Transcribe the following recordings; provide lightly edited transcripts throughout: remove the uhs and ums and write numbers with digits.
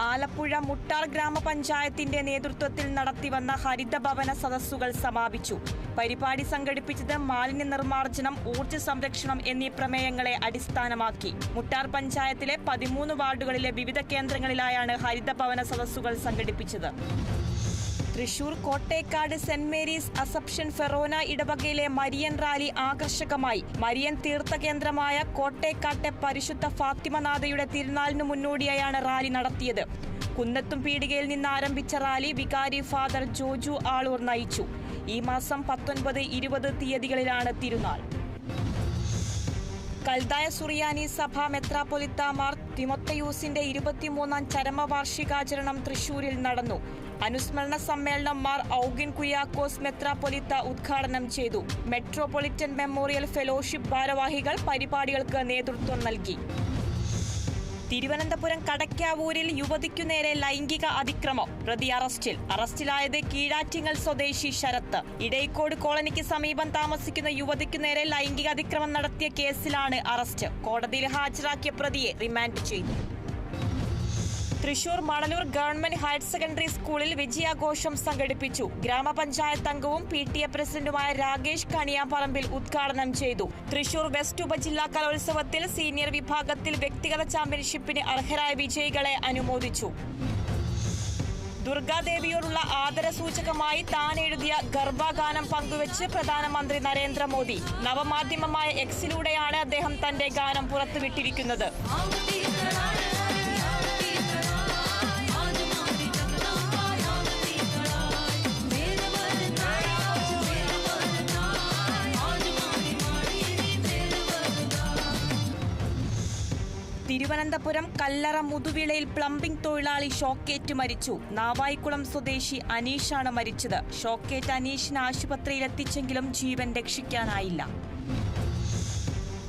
ആലപ്പുഴ മുട്ടാർ ഗ്രാമപഞ്ചായത്തിന്റെ നേതൃത്വത്തിൽ നടത്തിവന്ന ഹരിതഭവന സദസ്സുകൾ സമാപിച്ചു. പരിപാടി സംഘടിപ്പിച്ചത് മാലിന്യ നിർമ്മാർജ്ജനം, ഊർജ്ജ സംരക്ഷണം എന്നീ പ്രമേയങ്ങളെ അടിസ്ഥാനമാക്കി. മുട്ടാർ പഞ്ചായത്തിലെ 13 വാർഡുകളിലെ വിവിധ കേന്ദ്രങ്ങളിലായാണ് ഹരിതഭവന സദസ്സുകൾ സംഘടിപ്പിച്ചത്. Thrissur Kottekkad saint Mary's assumption Forane ഇടവകയിലെ മരിയൻ റാലി ആകർഷകമായി. മരിയൻ തീർത്ഥകേന്ദ്രമായ കോട്ടേക്കാട്ടെ പരിശുദ്ധ ഫാത്തിമനാഥയുടെ തിരുനാളിനു മുന്നോടിയായാണ് റാലി നടത്തിയത്. കുന്നത്തും പീടികയിൽ നിന്ന് ആരംഭിച്ച റാലി വികാരി ഫാദർ ജോജു ആളൂർ നയിച്ചു. ഈ മാസം 19, 20 തീയതികളിലാണ് തിരുനാൾ. കൽദായ സുറിയാനി സഭ മെത്രാപ്പൊലിത്ത മാർ തിമോത്തയൂസിന്റെ 23ാം ചരമവാർഷികാചരണം തൃശൂരിൽ നടന്നു. അനുസ്മരണ സമ്മേളനം മാർ ഔഗിൻ കുര്യാക്കോസ് മെത്രാപ്പൊലിത്ത ഉദ്ഘാടനം ചെയ്തു. മെട്രോപൊളിറ്റൻ മെമ്മോറിയൽ ഫെലോഷിപ്പ് ഭാരവാഹികൾ പരിപാടികൾക്ക് നേതൃത്വം നൽകി. തിരുവനന്തപുരം കടക്കാവൂരിൽ യുവതിക്കു നേരെ ലൈംഗിക അതിക്രമം. പ്രതി അറസ്റ്റിലായത് കീഴാറ്റിങ്ങൽ സ്വദേശി ശരത്ത്. ഇടയ്ക്കോട് കോളനിക്ക് സമീപം താമസിക്കുന്ന യുവതിക്കു നേരെ ലൈംഗിക അതിക്രമം നടത്തിയ കേസിലാണ് അറസ്റ്റ്. കോടതിയിൽ ഹാജരാക്കിയ പ്രതിയെ റിമാൻഡ് ചെയ്തു. Thrissur Manalur government higher secondary സ്കൂളിൽ വിജയാഘോഷം സംഘടിപ്പിച്ചു. ഗ്രാമപഞ്ചായത്ത് അംഗവും PTA പ്രസിഡന്റുമായ രാകേഷ് കണിയാമ്പറമ്പിൽ ഉദ്ഘാടനം ചെയ്തു. തൃശൂർ വെസ്റ്റ് ഉപജില്ലാ കലോത്സവത്തിൽ സീനിയർ വിഭാഗത്തിൽ വ്യക്തിഗത ചാമ്പ്യൻഷിപ്പിന് അർഹരായ വിജയികളെ അനുമോദിച്ചു. ദുർഗാദേവിയോടുള്ള ആദരസൂചകമായി താൻ എഴുതിയ ഗർഭഗാനം പങ്കുവച്ച് പ്രധാനമന്ത്രി നരേന്ദ്രമോദി. നവമാധ്യമമായ എക്സിലൂടെയാണ് അദ്ദേഹം തന്റെ ഗാനം പുറത്തുവിട്ടിരിക്കുന്നത്. തിരുവനന്തപുരം കല്ലറ മുതുവിളയിൽ പ്ലംബിംഗ് തൊഴിലാളി ഷോക്കേറ്റ് മരിച്ചു. നാവായിക്കുളം സ്വദേശി അനീഷാണ് മരിച്ചത്. ഷോക്കേറ്റ് അനീഷിനെ ആശുപത്രിയിലെത്തിച്ചെങ്കിലും ജീവൻ രക്ഷിക്കാനായില്ല.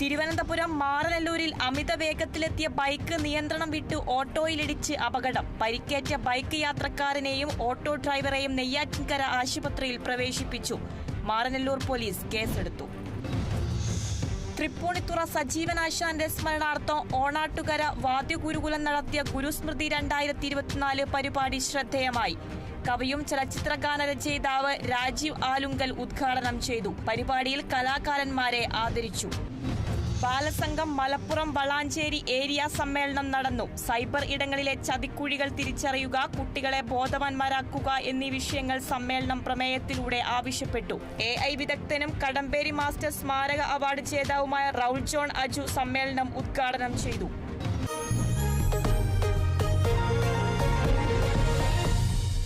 തിരുവനന്തപുരം മാറനല്ലൂരിൽ അമിത വേഗത്തിലെത്തിയ ബൈക്ക് നിയന്ത്രണം വിട്ട് ഓട്ടോയിലിടിച്ച് അപകടം. പരിക്കേറ്റ ബൈക്ക് യാത്രക്കാരനെയും ഓട്ടോ ഡ്രൈവറെയും നെയ്യാറ്റിൻകര ആശുപത്രിയിൽ പ്രവേശിപ്പിച്ചു. മാറനല്ലൂർ പോലീസ് കേസെടുത്തു. തൃപ്പൂണിത്തുറ സജീവനാശാന്റെ സ്മരണാർത്ഥം ഓണാട്ടുകര വാദ്യഗുരുകുലം നടത്തിയ ഗുരുസ്മൃതി 2024 പരിപാടി ശ്രദ്ധേയമായി. കവിയും ചലച്ചിത്രഗാന രചയിതാവ് രാജീവ് ആലുങ്കൽ ഉദ്ഘാടനം ചെയ്തു. പരിപാടിയിൽ കലാകാരന്മാരെ ആദരിച്ചു. ബാലസംഘം മലപ്പുറം വളാഞ്ചേരി ഏരിയ സമ്മേളനം നടന്നു. സൈബർ ഇടങ്ങളിലെ ചതിക്കുഴികൾ തിരിച്ചറിയുക, കുട്ടികളെ ബോധവാന്മാരാക്കുക എന്നീ വിഷയങ്ങൾ സമ്മേളനം പ്രമേയത്തിലൂടെ ആവശ്യപ്പെട്ടു. AI വിദഗ്ധനും കടമ്പേരി മാസ്റ്റർ സ്മാരക അവാർഡ് ജേതാവുമായ റൗൾ ജോൺ അജു സമ്മേളനം ഉദ്ഘാടനം ചെയ്തു.